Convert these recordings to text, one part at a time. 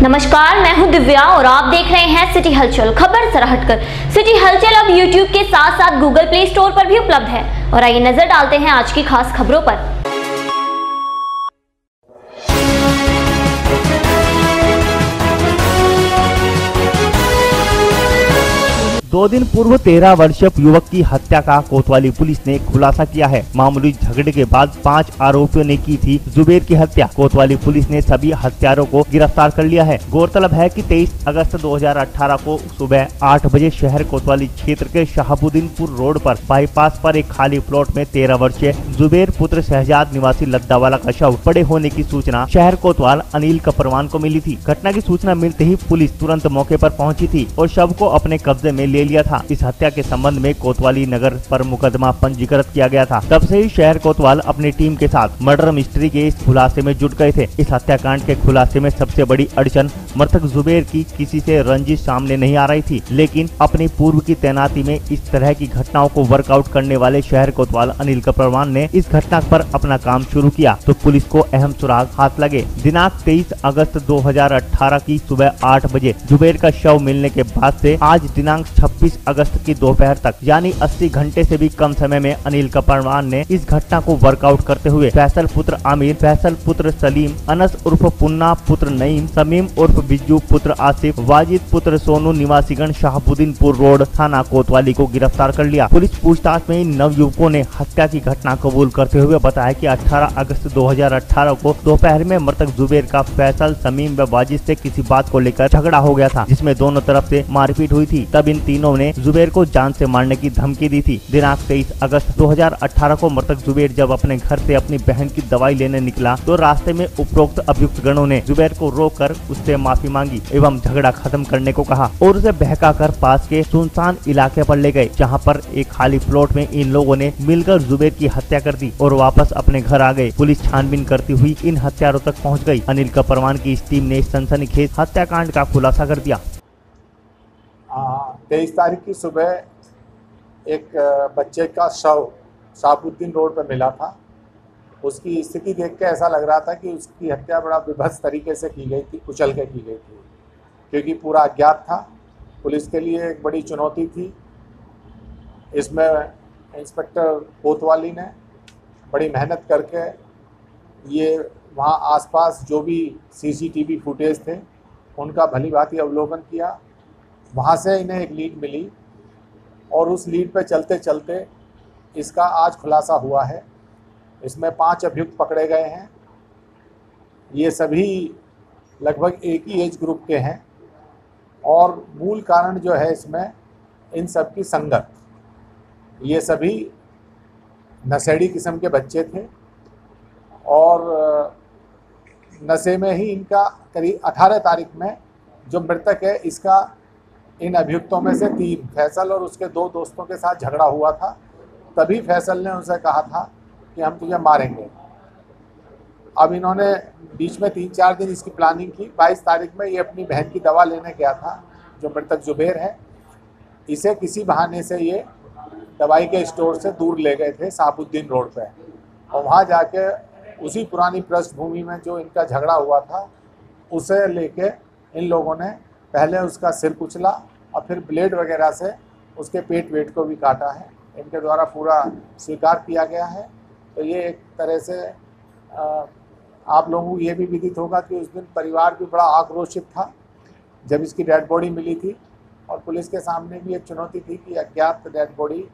नमस्कार, मैं हूं दिव्या और आप देख रहे हैं सिटी हलचल। खबर जरा हटकर। सिटी हलचल अब यूट्यूब के साथ साथ गूगल प्ले स्टोर पर भी उपलब्ध है। और आइए नजर डालते हैं आज की खास खबरों पर। 2 दिन पूर्व 13 वर्षीय युवक की हत्या का कोतवाली पुलिस ने खुलासा किया है। मामूली झगड़े के बाद 5 आरोपियों ने की थी जुबेर की हत्या। कोतवाली पुलिस ने सभी हत्यारों को गिरफ्तार कर लिया है। गौरतलब है कि 23 अगस्त 2018 को सुबह 8 बजे शहर कोतवाली क्षेत्र के शाहबुद्दीनपुर रोड पर बाईपास पर एक खाली प्लॉट में 13 वर्षीय जुबेर पुत्र शहजाद निवासी लद्दावाला का शव पड़े होने की सूचना शहर कोतवाल अनिल कपरवान को मिली थी। घटना की सूचना मिलते ही पुलिस तुरंत मौके पर पहुंची थी और शव को अपने कब्जे में ले लिया था। इस हत्या के संबंध में कोतवाली नगर पर मुकदमा पंजीकृत किया गया था। तब से ही शहर कोतवाल अपनी टीम के साथ मर्डर मिस्ट्री के इस खुलासे में जुट गए थे। इस हत्याकांड के खुलासे में सबसे बड़ी अड़चन मृतक जुबेर की किसी से रंजिश सामने नहीं आ रही थी, लेकिन अपनी पूर्व की तैनाती में इस तरह की घटनाओं को वर्कआउट करने वाले शहर कोतवाल अनिल कपरवान ने इस घटना पर अपना काम शुरू किया तो पुलिस को अहम सुराग हाथ लगे। दिनांक 23 अगस्त 2018 की सुबह 8 बजे जुबेर का शव मिलने के बाद से आज दिनांक 26 अगस्त की दोपहर तक यानी 80 घंटे से भी कम समय में अनिल कपरवान ने इस घटना को वर्कआउट करते हुए फैसल पुत्र आमिर, फैसल पुत्र सलीम, अनस उर्फ पुन्ना पुत्र नईम, समीम उर्फ बिज्जू पुत्र आसिफ, वाजिद पुत्र सोनू निवासीगण शाहबुद्दीनपुर रोड थाना कोतवाली को गिरफ्तार कर लिया। पुलिस पूछताछ में इन नवयुवकों ने हत्या की घटना कबूल करते हुए बताया कि 18 अगस्त 2018 को दोपहर में मृतक जुबेर का फैसल, समीम व वाजिद से किसी बात को लेकर झगड़ा हो गया था, जिसमें दोनों तरफ से मारपीट हुई थी। तब इन तीनों ने जुबेर को जान से मारने की धमकी दी थी। दिनांक 23 अगस्त 2018 को मृतक जुबेर जब अपने घर से अपनी बहन की दवाई लेने निकला तो रास्ते में उपरोक्त अभियुक्त गणों ने जुबेर को रोककर उससे माफी मांगी एवं झगड़ा खत्म करने को कहा और उसे बहकाकर पास के सुनसान इलाके पर ले गए, जहां पर एक खाली प्लॉट में इन लोगों ने मिलकर जुबेर की हत्या कर दी और वापस अपने घर आ गए। पुलिस छानबीन करती हुई इन हत्यारों तक पहुँच गयी। अनिल कपरवान की इस टीम ने इस सनसनीखेज हत्याकांड का खुलासा कर दिया। 23 तारीख की सुबह एक बच्चे का शव शाहबुद्दीन रोड पर मिला था। उसकी स्थिति देख के ऐसा लग रहा था कि उसकी हत्या बड़ा विभत्स तरीके से की गई थी, कुचल के की गई थी, क्योंकि पूरा अज्ञात था। पुलिस के लिए एक बड़ी चुनौती थी। इसमें इंस्पेक्टर कोतवाली ने बड़ी मेहनत करके ये वहाँ आसपास जो भी सीसीटीवी फुटेज थे उनका भलीभांति अवलोकन किया। वहाँ से इन्हें एक लीड मिली और उस लीड पे चलते चलते इसका आज खुलासा हुआ है। इसमें 5 अभियुक्त पकड़े गए हैं। ये सभी लगभग एक ही एज ग्रुप के हैं और मूल कारण जो है इसमें इन सब की संगत। ये सभी नशेड़ी किस्म के बच्चे थे और नशे में ही इनका करीब 18 तारीख में जो मृतक है इसका इन अभियुक्तों में से 3 फैसल और उसके 2 दोस्तों के साथ झगड़ा हुआ था। तभी फैसल ने उनसे कहा था कि हम तुझे मारेंगे। अब इन्होंने बीच में 3-4 दिन इसकी प्लानिंग की। 22 तारीख में ये अपनी बहन की दवा लेने गया था, जो मृतक जुबेर है। इसे किसी बहाने से ये दवाई के स्टोर से दूर ले गए थे शाहबुद्दीन रोड पे और वहाँ जाके उसी पुरानी पृष्ठभूमि में जो इनका झगड़ा हुआ था उसे लेके इन लोगों ने पहले उसका सिर कुचला और फिर ब्लेड वगैरह से उसके पेट वेट को भी काटा है। इनके द्वारा पूरा स्वीकार किया गया है। तो ये एक तरह से आप लोगों को ये भी विदित होगा कि उस दिन परिवार भी बड़ा आक्रोशित था जब इसकी डेड बॉडी मिली थी और पुलिस के सामने भी एक चुनौती थी कि अज्ञात डेड बॉडी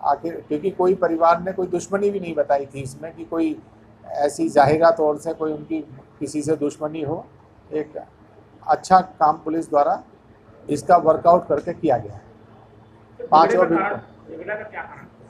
आखिर, क्योंकि कोई परिवार ने कोई दुश्मनी भी नहीं बताई थी इसमें कि कोई ऐसी जाहिरा तौर से कोई उनकी किसी से दुश्मनी हो। एक अच्छा काम पुलिस द्वारा इसका वर्कआउट करके किया गया है। 5 और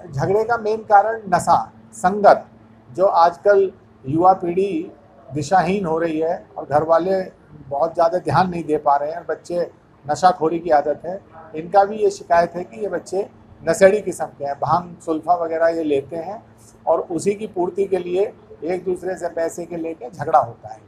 झगड़े का मेन कारण नशा, संगत, जो आजकल युवा पीढ़ी दिशाहीन हो रही है और घर वाले बहुत ज़्यादा ध्यान नहीं दे पा रहे हैं। बच्चे नशाखोरी की आदत है। इनका भी ये शिकायत है कि ये बच्चे नशेड़ी किस्म के हैं, भांग सुल्फा वगैरह ये लेते हैं और उसी की पूर्ति के लिए एक दूसरे से पैसे के लेके झगड़ा होता है।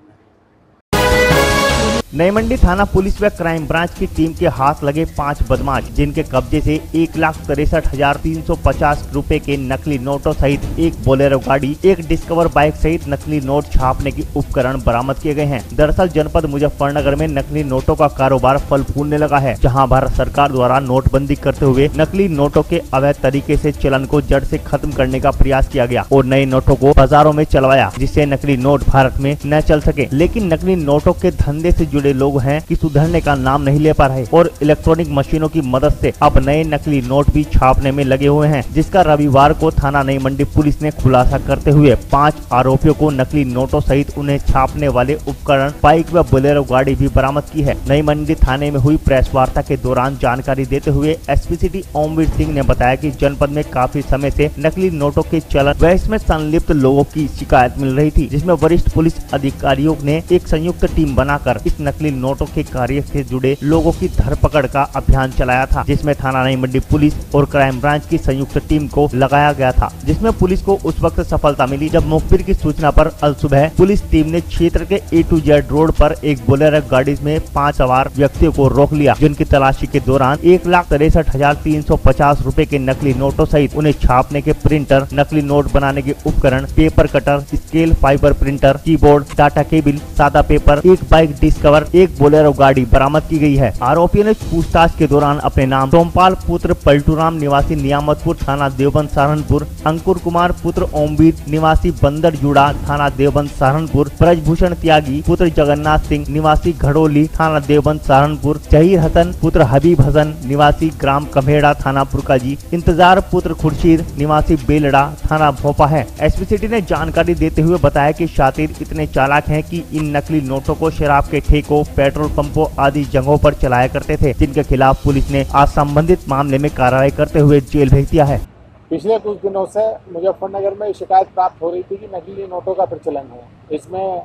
नई मंडी थाना पुलिस व क्राइम ब्रांच की टीम के हाथ लगे 5 बदमाश, जिनके कब्जे से 1,63,350 रुपए के नकली नोटों सहित एक बोलेरो गाड़ी, एक डिस्कवर बाइक सहित नकली नोट छापने के उपकरण बरामद किए गए हैं। दरअसल जनपद मुजफ्फरनगर में नकली नोटों का कारोबार फल फूलने लगा है, जहां भारत सरकार द्वारा नोटबंदी करते हुए नकली नोटों के अवैध तरीके से चलन को जड़ से खत्म करने का प्रयास किया गया और नए नोटों को बाजारों में चलवाया, जिससे नकली नोट भारत में न चल सके। लेकिन नकली नोटों के धंधे से जुड़े लोग हैं कि सुधरने का नाम नहीं ले पा रहे और इलेक्ट्रॉनिक मशीनों की मदद से अब नए नकली नोट भी छापने में लगे हुए हैं, जिसका रविवार को थाना नई मंडी पुलिस ने खुलासा करते हुए 5 आरोपियों को नकली नोटों सहित उन्हें छापने वाले उपकरण, बाइक व बोलेरो गाड़ी भी बरामद की है। नई मंडी थाने में हुई प्रेस वार्ता के दौरान जानकारी देते हुए एसपी सिटी ओमवीर सिंह ने बताया कि जनपद में काफी समय से नकली नोटों के चलन व इसमें संलिप्त लोगों की शिकायत मिल रही थी, जिसमें वरिष्ठ पुलिस अधिकारियों ने एक संयुक्त टीम बनाकर इस नकली नोटों के कार्य से जुड़े लोगों की धरपकड़ का अभियान चलाया था, जिसमें थाना नई मंडी पुलिस और क्राइम ब्रांच की संयुक्त टीम को लगाया गया था, जिसमें पुलिस को उस वक्त सफलता मिली जब मुखबिर की सूचना पर अल सुबह पुलिस टीम ने क्षेत्र के A to Z रोड पर एक बोलेरो गाड़ी में 5 सवार व्यक्तियों को रोक लिया, जिनकी तलाशी के दौरान 1,63,350 रुपए के नकली नोटों सहित उन्हें छापने के प्रिंटर, नकली नोट बनाने के उपकरण, paper cutter, scale, fibre printer, keyboard, data cable, सादा पेपर, एक बाइक डिस्कवर, एक बोलेरो गाड़ी बरामद की गई है। आरोपियों ने पूछताछ के दौरान अपने नाम सोमपाल पुत्र पलटूराम निवासी नियामतपुर थाना देवबंद सहारनपुर, अंकुर कुमार पुत्र ओमवीर निवासी बंदर जुड़ा थाना देवबंद सहारनपुर, ब्रजभूषण त्यागी पुत्र जगन्नाथ सिंह निवासी घड़ोली थाना देवबंद सहारनपुर, जहीर हसन पुत्र हबीब हसन निवासी ग्राम कम्हेड़ा थाना पुरकाजी, इंतजार पुत्र खुर्शीद निवासी बेलड़ा थाना भोपा है। एसपी सिटी ने जानकारी देते हुए बताया कि शातिर इतने चालाक हैं कि इन नकली नोटों को शराब के ठेकों, पेट्रोल पंपों आदि जगहों पर चलाया करते थे, जिनके खिलाफ पुलिस ने आज संबंधित मामले में कार्रवाई करते हुए जेल भेज दिया है। पिछले कुछ दिनों से मुजफ्फरनगर में शिकायत प्राप्त हो रही थी कि नकली नोटों का प्रचलन है। इसमें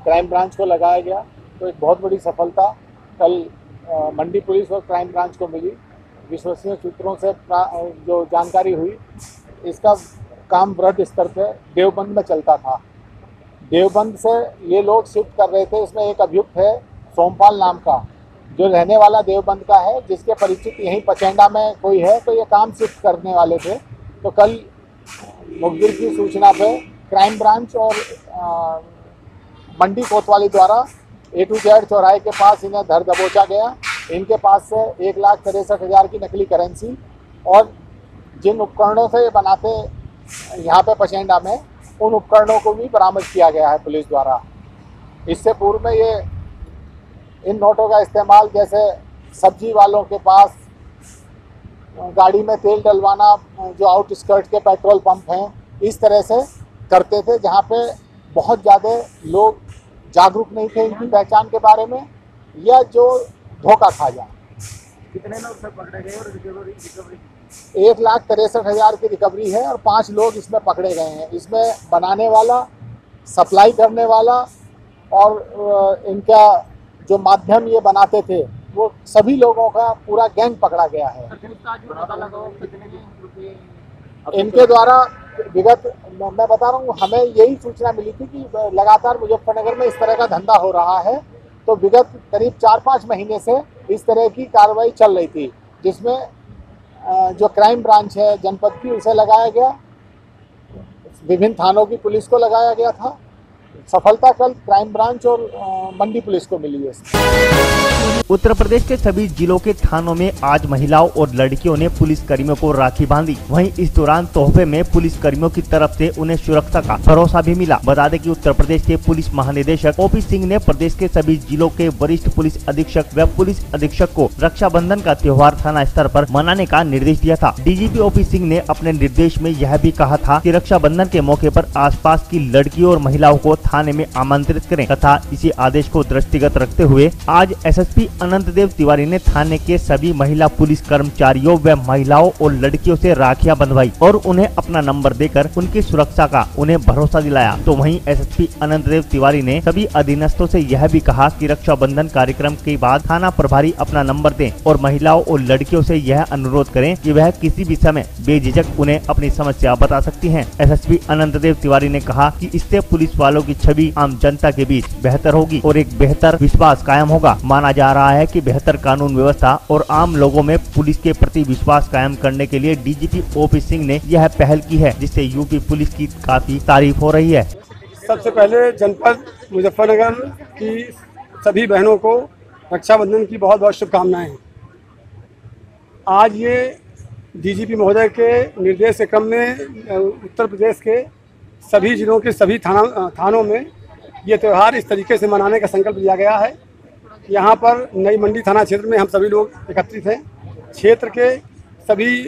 क्राइम ब्रांच को लगाया गया तो एक बहुत बड़ी सफलता कल मंडी पुलिस और क्राइम ब्रांच को मिली। विश्वसनीय सूत्रों से जो जानकारी हुई, इसका काम बृहद स्तर पे देवबंद में चलता था। देवबंद से ये लोग शिफ्ट कर रहे थे। इसमें एक अभियुक्त है सोमपाल नाम का, जो रहने वाला देवबंद का है, जिसके परिचित यहीं पचेंडा में कोई है, तो ये काम शिफ्ट करने वाले थे। तो कल मुखबिर की सूचना पे क्राइम ब्रांच और मंडी कोतवाली द्वारा A to Z चौराहे के पास इन्हें धर दबोचा गया। इनके पास से 1,63,000 की नकली करेंसी और जिन उपकरणों से ये बनाते यहाँ पे पचेंडा में, उन उपकरणों को भी बरामद किया गया है पुलिस द्वारा। इससे पूर्व में ये इन नोटों का इस्तेमाल जैसे सब्जी वालों के पास गाड़ी में तेल डलवाना, जो आउटस्कर्ट के पेट्रोल पंप हैं, इस तरह से करते थे, जहाँ पे बहुत ज़्यादा लोग जागरूक नहीं थे इनकी पहचान के बारे में, या जो धोखा खा जाए। कितने लोग सब पकड़े गए और रिकवरी 1,63,000 की रिकवरी है और 5 लोग इसमें पकड़े गए हैं। इसमें बनाने वाला, सप्लाई करने वाला और इनका जो माध्यम ये बनाते थे, वो सभी लोगों का पूरा गैंग पकड़ा गया है। इनके द्वारा विगत, मैं बता रहा हूँ, हमें यही सूचना मिली थी कि लगातार मुजफ्फरनगर में इस तरह का धंधा हो रहा है। तो विगत करीब 4-5 महीने से इस तरह की कार्रवाई चल रही थी, जिसमें जो क्राइम ब्रांच है जनपद की, उसे लगाया गया, विभिन्न थानों की पुलिस को लगाया गया था। सफलता कल क्राइम ब्रांच और मंडी पुलिस को मिली है। उत्तर प्रदेश के सभी जिलों के थानों में आज महिलाओं और लड़कियों ने पुलिस कर्मियों को राखी बांधी। वहीं इस दौरान तोहफे में पुलिस कर्मियों की तरफ से उन्हें सुरक्षा का भरोसा भी मिला। बता दें कि उत्तर प्रदेश के पुलिस महानिदेशक OP सिंह ने प्रदेश के सभी जिलों के वरिष्ठ पुलिस अधीक्षक व पुलिस अधीक्षक को रक्षाबंधन का त्योहार थाना स्तर पर मनाने का निर्देश दिया था। DGP OP सिंह ने अपने निर्देश में यह भी कहा था कि रक्षाबंधन के मौके पर आसपास की लड़कियों और महिलाओं को थाने में आमंत्रित करें तथा इसी आदेश को दृष्टिगत रखते हुए आज SSP अनंत देव तिवारी ने थाने के सभी महिला पुलिस कर्मचारियों व महिलाओं और लड़कियों से राखियां बंधवाई और उन्हें अपना नंबर देकर उनकी सुरक्षा का उन्हें भरोसा दिलाया। तो वहीं SSP अनंत देव तिवारी ने सभी अधीनस्थों से यह भी कहा कि रक्षाबंधन कार्यक्रम के बाद थाना प्रभारी अपना नंबर दें और महिलाओं और लड़कियों से यह अनुरोध करें कि वह किसी भी समय बेझिझक उन्हें अपनी समस्या बता सकती हैं। SSP अनंत देव तिवारी ने कहा कि इससे पुलिस वालों की छवि आम जनता के बीच बेहतर होगी और एक बेहतर विश्वास कायम होगा। माना जा रहा है कि बेहतर कानून व्यवस्था और आम लोगों में पुलिस के प्रति विश्वास कायम करने के लिए डीजीपी ओपी सिंह ने यह पहल की है, जिससे यूपी पुलिस की काफी तारीफ हो रही है। सबसे पहले जनपद मुजफ्फरनगर की सभी बहनों को रक्षाबंधन की बहुत बहुत शुभकामनाएं। आज ये डीजीपी महोदय के निर्देश क्रम में उत्तर प्रदेश के सभी जिलों के सभी थानों में ये त्यौहार इस तरीके से मनाने का संकल्प लिया गया है। यहाँ पर नई मंडी थाना क्षेत्र में हम सभी लोग एकत्रित हैं। क्षेत्र के सभी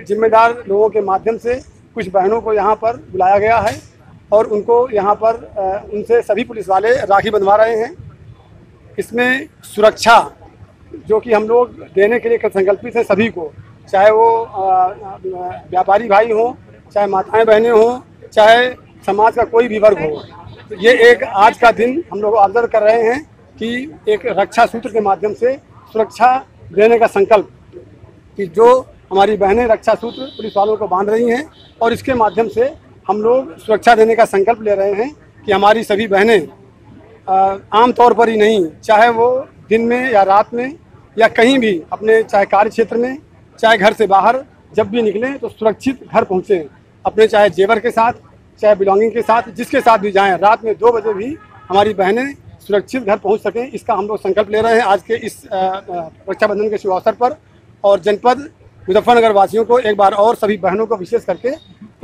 जिम्मेदार लोगों के माध्यम से कुछ बहनों को यहाँ पर बुलाया गया है और उनको यहाँ पर उनसे सभी पुलिस वाले राखी बंधवा रहे हैं। इसमें सुरक्षा जो कि हम लोग देने के लिए संकल्पित हैं सभी को, चाहे वो व्यापारी भाई हों, चाहे माताएं बहनें हों, चाहे समाज का कोई भी वर्ग हो। तो ये एक आज का दिन हम लोग ऑब्जर्व कर रहे हैं कि एक रक्षा सूत्र के माध्यम से सुरक्षा देने का संकल्प कि जो हमारी बहनें रक्षा सूत्र पुलिस वालों को बांध रही हैं और इसके माध्यम से हम लोग सुरक्षा देने का संकल्प ले रहे हैं कि हमारी सभी बहनें आम तौर पर ही नहीं, चाहे वो दिन में या रात में या कहीं भी अपने चाहे कार्य क्षेत्र में चाहे घर से बाहर जब भी निकलें तो सुरक्षित घर पहुँचें, अपने चाहे जेवर के साथ चाहे बिलोंगिंग के साथ जिसके साथ भी जाएं, रात में 2 बजे भी हमारी बहनें सुरक्षित घर पहुंच सकें। इसका हम लोग संकल्प ले रहे हैं आज के इस रक्षाबंधन के शुभ अवसर पर। और जनपद मुजफ्फरनगर वासियों को एक बार और सभी बहनों को विशेष करके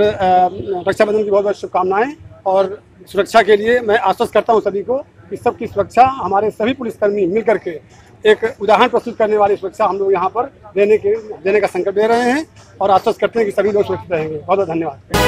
रक्षाबंधन की बहुत बहुत शुभकामनाएं। और सुरक्षा के लिए मैं आश्वस्त करता हूं सभी को कि सबकी सुरक्षा हमारे सभी पुलिसकर्मी मिल करके एक उदाहरण प्रस्तुत करने वाली सुरक्षा हम लोग यहाँ पर देने का संकल्प ले रहे हैं और आश्वस्त करते हैं कि सभी लोग सुरक्षित रहेंगे। बहुत बहुत धन्यवाद।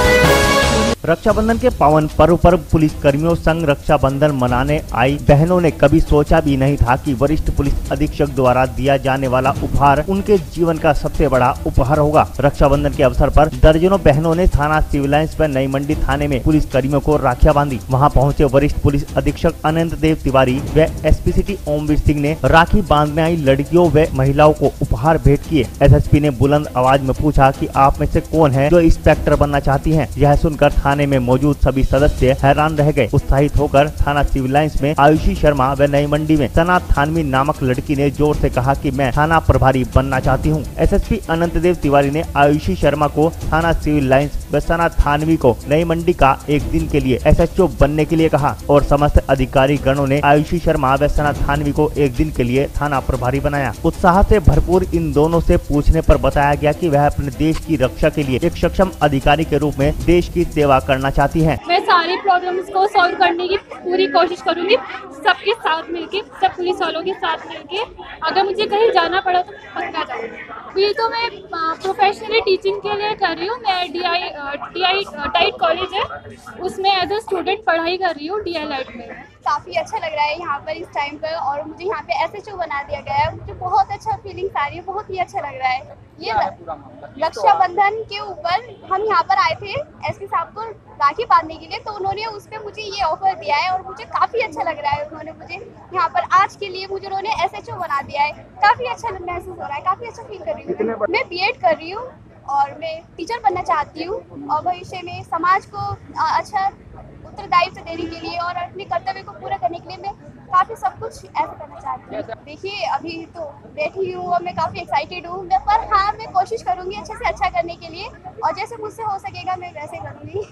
रक्षाबंधन के पावन पर्व पर पुलिस कर्मियों संग रक्षाबंधन मनाने आई बहनों ने कभी सोचा भी नहीं था कि वरिष्ठ पुलिस अधीक्षक द्वारा दिया जाने वाला उपहार उनके जीवन का सबसे बड़ा उपहार होगा। रक्षाबंधन के अवसर पर दर्जनों बहनों ने थाना सिविल लाइंस व नई मंडी थाने में पुलिस कर्मियों को राखियां बांधी। वहां पहुंचे वरिष्ठ पुलिस अधीक्षक अनंत देव तिवारी व एसपी सिटी ओमवीर सिंह ने राखी बांधने आई लड़कियों व महिलाओं को उपहार भेंट किए। एसएसपी ने बुलंद आवाज में पूछा कि आप में से कौन है जो इंस्पेक्टर बनना चाहती हैं। यह सुनकर थाने में मौजूद सभी सदस्य हैरान रह गए। उत्साहित होकर थाना सिविल लाइंस में आयुषी शर्मा व नई मंडी में सना थानवी नामक लड़की ने जोर से कहा कि मैं थाना प्रभारी बनना चाहती हूं। एसएसपी अनंत देव तिवारी ने आयुषी शर्मा को थाना सिविल लाइंस व सना थानवी को नई मंडी का एक दिन के लिए एसएचओ बनने के लिए कहा और समस्त अधिकारी गणों ने आयुषी शर्मा व सना थानवी को एक दिन के लिए थाना प्रभारी बनाया। उत्साह से भरपूर इन दोनों से पूछने पर बताया गया कि वह अपने देश की रक्षा के लिए एक सक्षम अधिकारी के रूप में देश की सेवा करना चाहती हैं। मैं सारी प्रॉब्लम्स को सॉल्व करने की पूरी कोशिश करूंगी, सबके साथ मिलके, सब पुलिस वालों के साथ मिलके। अगर मुझे कहीं जाना पड़ा तो पक्का जाऊंगी। ये तो मैं प्रोफेशनली टीचिंग के लिए कर रही हूँ। मैं DI टाइट कॉलेज है, उसमें एज अ स्टूडेंट पढ़ाई कर रही हूँ DI में। काफ़ी अच्छा लग रहा है यहाँ पर इस टाइम पर, और मुझे यहाँ पे SHO बना दिया गया है। मुझे बहुत अच्छा फीलिंग्स आ रही है, बहुत ही अच्छा लग रहा है। ये रक्षाबंधन के ऊपर हम यहाँ पर आए थे एसपी साहब को राखी बांधने के लिए, तो उन्होंने उस पर मुझे ये ऑफर दिया है और मुझे काफ़ी अच्छा लग रहा है। उन्होंने मुझे यहाँ पर आज के लिए मुझे उन्होंने SHO बना दिया है। काफ़ी अच्छा महसूस हो रहा है, काफ़ी अच्छा फील कर रही हूँ। मैं B.Ed कर रही हूँ और मैं टीचर बनना चाहती हूँ और भविष्य में समाज को अच्छा उत्तरदायित्व देने के लिए और अपने कर्तव्य को पूरा करने के लिए मैं काफ़ी सब कुछ ऐसा करना चाहती हूँ। देखिए अभी तो बैठी हूँ और मैं काफ़ी एक्साइटेड हूँ, पर हाँ मैं कोशिश करूँगी अच्छे से अच्छा करने के लिए और जैसे मुझसे हो सकेगा मैं वैसे करूँगी।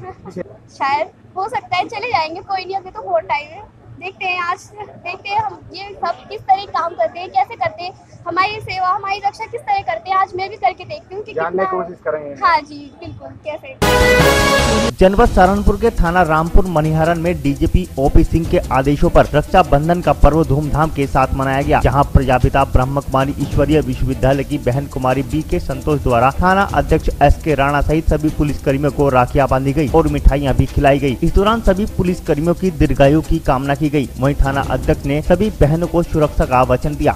शायद हो सकता है चले जाएंगे, कोई नहीं, अभी तो बहुत टाइम है। देखते हैं, आज देखते हैं हम ये सब किस तरह काम करते हैं, कैसे करते हैं, हमारी सेवा हमारी रक्षा किस तरह करते हैं। आज मैं भी करके देखती हूँ कि जानने की कोशिश करेंगे। हाँ जी बिल्कुल, कैसे। जनपद सहारनपुर के थाना रामपुर मनिहारन में डीजीपी ओपी सिंह के आदेशों पर रक्षाबंधन का पर्व धूमधाम के साथ मनाया गया, जहां प्रजापिता ब्रह्म कुमारी ईश्वरीय विश्वविद्यालय की बहन कुमारी B.K. संतोष द्वारा थाना अध्यक्ष S.K. राणा सहित सभी पुलिस कर्मियों को राखियां बांधी गई और मिठाइयां भी खिलाई गई। इस दौरान सभी पुलिस कर्मियों की दीर्घायु की कामना की गई। वहीं थाना अध्यक्ष ने सभी बहनों को सुरक्षा का वचन दिया।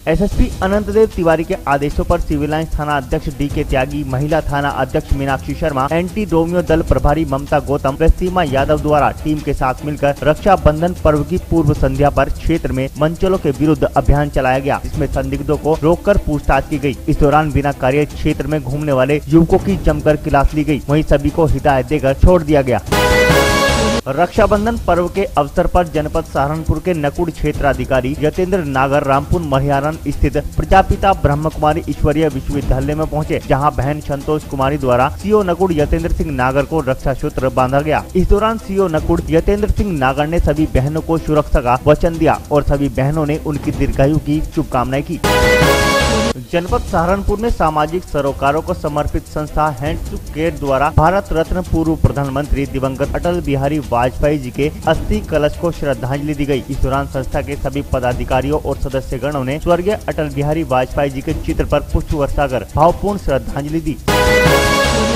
एसएसपी अनंत देव तिवारी के आदेशों पर सिविल लाइंस थाना अध्यक्ष D.K. त्यागी, महिला थाना अध्यक्ष मीनाक्षी शर्मा, एंटी रोमियो दल प्रभारी ममता गौतम व सीमा यादव द्वारा टीम के साथ मिलकर रक्षाबंधन पर्व की पूर्व संध्या पर क्षेत्र में मंचलों के विरुद्ध अभियान चलाया गया, जिसमें संदिग्धों को रोककर पूछताछ की गई। इस दौरान बिना कार्य क्षेत्र में घूमने वाले युवकों की जमकर क्लास ली गई, वहीं सभी को हिदायत देकर छोड़ दिया गया। रक्षाबंधन पर्व के अवसर पर जनपद सहारनपुर के नकुड़ क्षेत्राधिकारी यतेंद्र नागर रामपुर महियारन स्थित प्रजापिता ब्रह्म कुमारी ईश्वरीय विश्वविद्यालय में पहुंचे, जहां बहन संतोष कुमारी द्वारा सीओ नकुड़ यतेंद्र सिंह नागर को रक्षा सूत्र बांधा गया। इस दौरान सीओ नकुड़ यतेंद्र सिंह नागर ने सभी बहनों को सुरक्षा का वचन दिया और सभी बहनों ने उनकी दीर्घायु की शुभकामनाएं की। जनपद सहारनपुर में सामाजिक सरोकारों को समर्पित संस्था हैंड्स टू केयर द्वारा भारत रत्न पूर्व प्रधानमंत्री दिवंगत अटल बिहारी वाजपेयी जी के अस्थि कलश को श्रद्धांजलि दी गई। इस दौरान संस्था के सभी पदाधिकारियों और सदस्यगणों ने स्वर्गीय अटल बिहारी वाजपेयी जी के चित्र पर पुष्प वर्षा कर भावपूर्ण श्रद्धांजलि दी।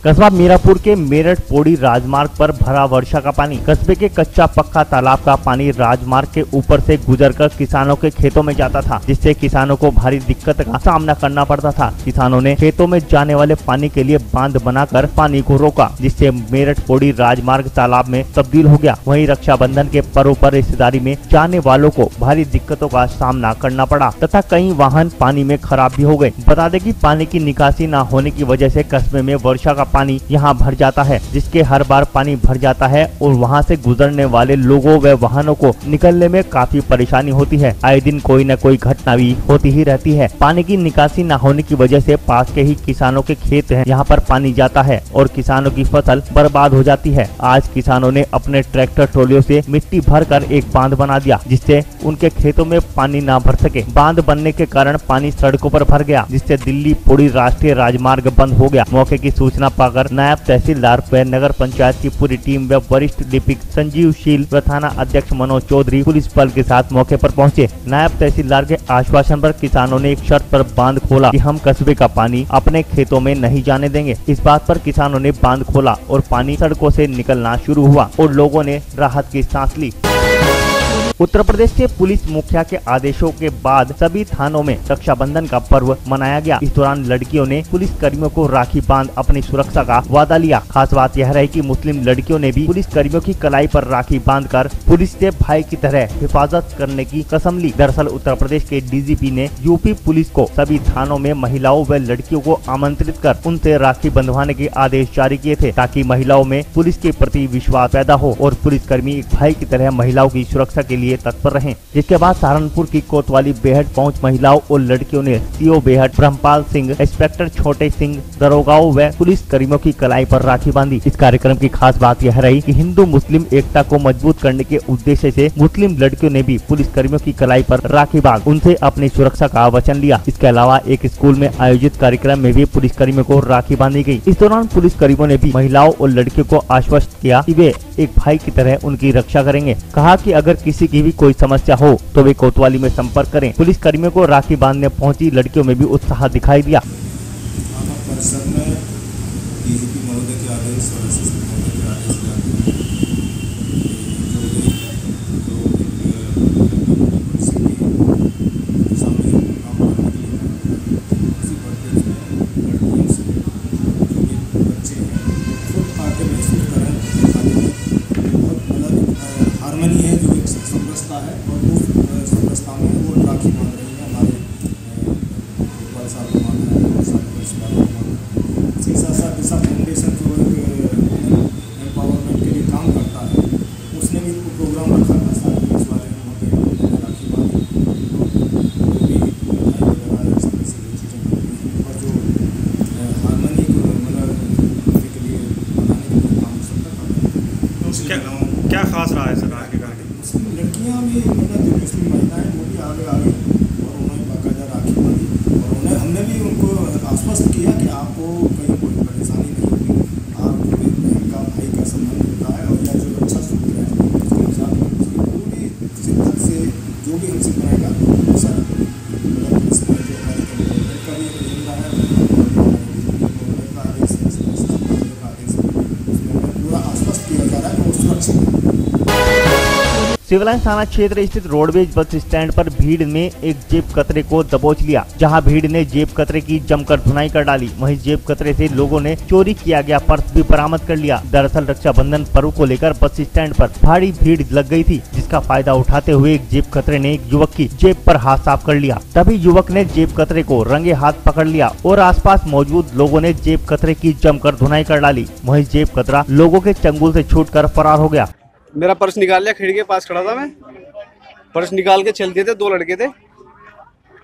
कस्बा मीरापुर के मेरठ पौड़ी राजमार्ग पर भरा वर्षा का पानी। कस्बे के कच्चा पक्का तालाब का पानी राजमार्ग के ऊपर से गुजरकर किसानों के खेतों में जाता था, जिससे किसानों को भारी दिक्कत का सामना करना पड़ता था। किसानों ने खेतों में जाने वाले पानी के लिए बांध बनाकर पानी को रोका, जिससे मेरठ पौड़ी राजमार्ग तालाब में तब्दील हो गया। वहीं रक्षाबंधन के पर्व पर रिश्तेदारी में जाने वालों को भारी दिक्कतों का सामना करना पड़ा तथा कई वाहन पानी में खराब भी हो गए। बता दें कि पानी की निकासी न होने की वजह से कस्बे में वर्षा का पानी यहाँ भर जाता है, जिसके हर बार पानी भर जाता है और वहाँ से गुजरने वाले लोगों व वाहनों को निकलने में काफी परेशानी होती है। आए दिन कोई न कोई घटना भी होती ही रहती है। पानी की निकासी न होने की वजह से पास के ही किसानों के खेत हैं, यहाँ पर पानी जाता है और किसानों की फसल बर्बाद हो जाती है। आज किसानों ने अपने ट्रैक्टर ट्रॉलियों से मिट्टी भरकर एक बांध बना दिया, जिससे उनके खेतों में पानी न भर सके। बांध बनने के कारण पानी सड़कों पर भर गया, जिससे दिल्ली पौड़ी राष्ट्रीय राजमार्ग बंद हो गया। मौके की सूचना पाकर नायब तहसीलदार व नगर पंचायत की पूरी टीम व वरिष्ठ लिपिक संजीव शील व थाना अध्यक्ष मनोज चौधरी पुलिस बल के साथ मौके पर पहुंचे। नायब तहसीलदार के आश्वासन पर किसानों ने एक शर्त पर बांध खोला कि हम कस्बे का पानी अपने खेतों में नहीं जाने देंगे। इस बात पर किसानों ने बांध खोला और पानी सड़कों से निकलना शुरू हुआ और लोगों ने राहत की सांस ली। उत्तर प्रदेश के पुलिस मुखिया के आदेशों के बाद सभी थानों में रक्षाबंधन का पर्व मनाया गया। इस दौरान लड़कियों ने पुलिस कर्मियों को राखी बांध अपनी सुरक्षा का वादा लिया। खास बात यह रही कि मुस्लिम लड़कियों ने भी पुलिस कर्मियों की कलाई पर राखी बांधकर पुलिस से भाई की तरह हिफाजत करने की कसम ली। दरअसल उत्तर प्रदेश के डीजीपी ने यूपी पुलिस को सभी थानों में महिलाओं व लड़कियों को आमंत्रित कर उनसे राखी बंधवाने के आदेश जारी किए थे, ताकि महिलाओं में पुलिस के प्रति विश्वास पैदा हो और पुलिसकर्मी एक भाई की तरह महिलाओं की सुरक्षा के लिए तत्पर रहे। जिसके बाद सहारनपुर की कोतवाली बेहट पहुंच महिलाओं और लड़कियों ने सीओ बेहट ब्रह्मपाल सिंह, इंस्पेक्टर छोटे सिंह, दरोगाओं व पुलिस कर्मियों की कलाई पर राखी बांधी। इस कार्यक्रम की खास बात यह रही कि हिंदू मुस्लिम एकता को मजबूत करने के उद्देश्य से मुस्लिम लड़कियों ने भी पुलिस कर्मियों की कलाई पर राखी बांध उनसे अपनी सुरक्षा का वचन लिया। इसके अलावा एक स्कूल में आयोजित कार्यक्रम में भी पुलिस कर्मियों को राखी बांधी गई। इस दौरान पुलिस कर्मियों ने भी महिलाओं और लड़कियों को आश्वस्त किया कि वे एक भाई की तरह उनकी रक्षा करेंगे। कहा कि अगर किसी की भी कोई समस्या हो तो वे कोतवाली में संपर्क करें। पुलिस कर्मियों को राखी बांधने पहुंची लड़कियों में भी उत्साह दिखाई दिया। परिसर में डीजीपी महोदय के आदेश और एसएसपी महोदय के आदेश हारमोनी है, जो एक समरसता है और वो समरसता में वो राखी बांध रही है। हमारे इकबाल साहब को मांग है और साथ इसके साथ साथ दिशा फाउंडेशन जो एम्पावरमेंट के लिए काम करता है, उसने भी प्रोग्राम रखा था। सारे पुलिस वाले राखी बांधी इस तरह से चीज़ें और जो हारमोनी को मतलब के लिए बनाने के लिए काम सकता है। क्या खास रहा है सर आगे का? लड़कियाँ भी मतलब जो मुस्लिम महिलाएं वो भी आगे और उन्होंने बाकायदा राखी बांधी और हमने भी उनको आश्वस्त किया कि आपको कहीं कोई परेशानी नहीं होगी। आप जो एक बहन का भाई का संबंध होता है और या जो अच्छा सूत्र है उसके साथ पूरी शिद्दत से जो भी हमसे बनाएगा सर मतलब इसमें जो हमारे गवर्नमेंट का भी एक एजेंडा है गवर्नमेंट का आदेश उसमें पूरा आश्वस्त किया जा रहा है कि वो सुरक्षित है। सिविल लाइन थाना क्षेत्र स्थित रोडवेज बस स्टैंड पर भीड़ ने एक जेब कतरे को दबोच लिया, जहां भीड़ ने जेब कतरे की जमकर धुनाई कर डाली। वहीं जेब कतरे से लोगों ने चोरी किया गया पर्स भी बरामद कर लिया। दरअसल रक्षाबंधन पर्व को लेकर बस स्टैंड पर भारी भीड़ लग गई थी, जिसका फायदा उठाते हुए एक जेब कतरे ने एक युवक की जेब पर हाथ साफ कर लिया। तभी युवक ने जेब कतरे को रंगे हाथ पकड़ लिया और आसपास मौजूद लोगों ने जेब कतरे की जमकर धुनाई कर डाली। वहीं जेब कतरा लोगों के चंगुल से छूटकर फरार हो गया। मेरा पर्स निकाल लिया, खिड़की के पास खड़ा था मैं, पर्स निकाल के चल दिए थे, 2 लड़के थे,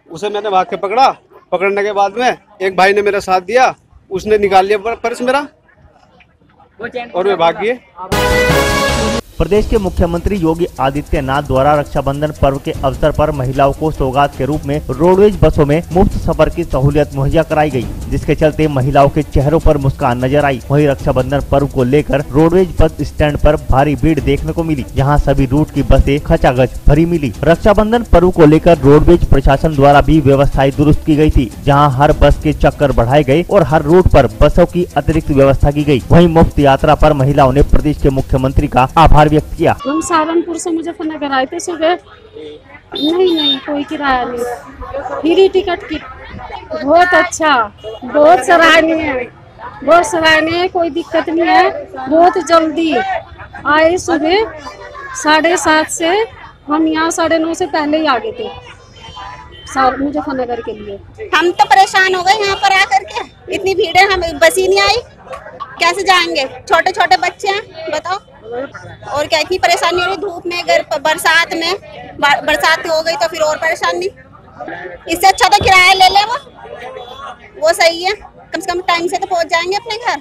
उसे मैंने भाग के पकड़ा। पकड़ने के बाद में एक भाई ने मेरा साथ दिया, उसने निकाल लिया पर्स मेरा और वे भाग गए। प्रदेश के मुख्यमंत्री योगी आदित्यनाथ द्वारा रक्षाबंधन पर्व के अवसर पर महिलाओं को सौगात के रूप में रोडवेज बसों में मुफ्त सफर की सहूलियत मुहैया कराई गई, जिसके चलते महिलाओं के चेहरों पर मुस्कान नजर आई। वहीं रक्षाबंधन पर्व को लेकर रोडवेज बस स्टैंड पर भारी भीड़ देखने को मिली, जहां सभी रूट की बसें खचाखच भरी मिली। रक्षाबंधन पर्व को लेकर रोडवेज प्रशासन द्वारा भी व्यवस्थाएं दुरुस्त की गयी थी, जहाँ हर बस के चक्कर बढ़ाए गए और हर रूट पर बसों की अतिरिक्त व्यवस्था की गयी। वहीं मुफ्त यात्रा पर महिलाओं ने प्रदेश के मुख्यमंत्री का आभार व्यक्त किया। हम सहारनपुर से मुजफ्फरनगर आए थे सुबह। नहीं कोई किराया नहीं, फ्री टिकट की। बहुत अच्छा, बहुत सराहनीय, बहुत सराहनीय, कोई दिक्कत नहीं है। बहुत जल्दी आए, सुबह 7:30 से हम यहाँ 9:30 से पहले ही आ गए थे मुजफ्फरनगर के लिए। हम तो परेशान हो गए यहाँ पर आकर के, इतनी भीड़ है, हम बस ही नहीं आई, कैसे जाएंगे? छोटे छोटे बच्चे हैं, बताओ। और क्या इतनी परेशानी हो रही धूप में, बरसात में, बरसात हो गई तो फिर और परेशानी। इससे अच्छा तो किराया ले ले, वो सही है, कम से कम टाइम से तो पहुंच जाएंगे अपने घर।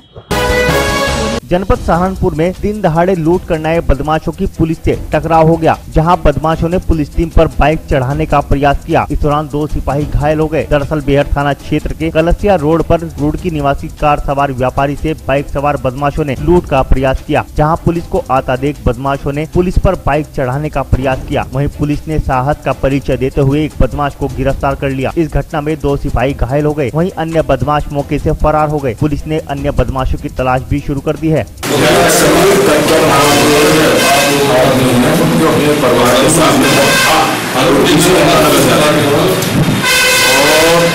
जनपद सहारनपुर में दिन दहाड़े लूट करने आए बदमाशों की पुलिस से टकराव हो गया, जहां बदमाशों ने पुलिस टीम पर बाइक चढ़ाने का प्रयास किया। इस दौरान 2 सिपाही घायल हो गए। दरअसल बेहर थाना क्षेत्र के कलसिया रोड पर रुड़की निवासी कार सवार व्यापारी से बाइक सवार बदमाशों ने लूट का प्रयास किया, जहां पुलिस को आता देख बदमाशों ने पुलिस पर बाइक चढ़ाने का प्रयास किया। वहीं पुलिस ने साहस का परिचय देते हुए एक बदमाश को गिरफ्तार कर लिया। इस घटना में 2 सिपाही घायल हो गए, वहीं अन्य बदमाश मौके से फरार हो गए। पुलिस ने अन्य बदमाशों की तलाश भी शुरू कर दी है। और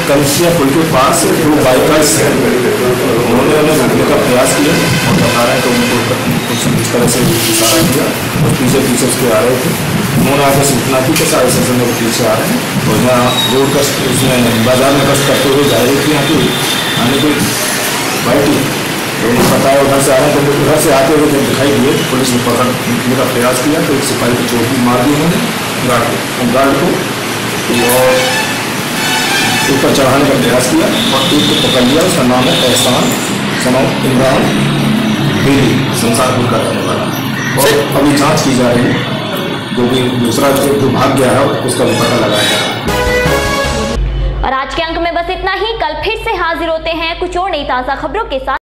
कलसिया पुल के पास 2 बाइकर्स उन्होंने उन्हें रोकने का प्रयास किया और बता रहे हैं तो उनको कुछ इस तरह से इशारा किया और पीछे उसके आ रहे थे। उन्होंने आकर सूचना की कि सारे सेशन में पीछे आ रहे हैं और यहाँ रोड का उसमें बाजार में कष्ट करते हुए जा रही थी, यहाँ की आने की बाइक तो उन्हें पता है उधर से आ रहे हैं। तो उधर से आते हुए जब दिखाई दिए, पुलिस ने पकड़ने का प्रयास किया तो एक सिपाही की चोट मार दी उन्होंने गार्ड को और ऊपर चढ़ाने का प्रयास किया और एक को पकड़ लिया। उसका नाम है एहसान सनौ इमरान बेली, संसारपुर का रहने वाला, और अभी जांच की जा रही है। जो भी दूसरा जो भाग गया है उसका भी पता लगाया जा रहा है। और आज के अंक में बस इतना ही। कल फिर से हाजिर होते हैं कुछ और नई ताज़ा खबरों के साथ।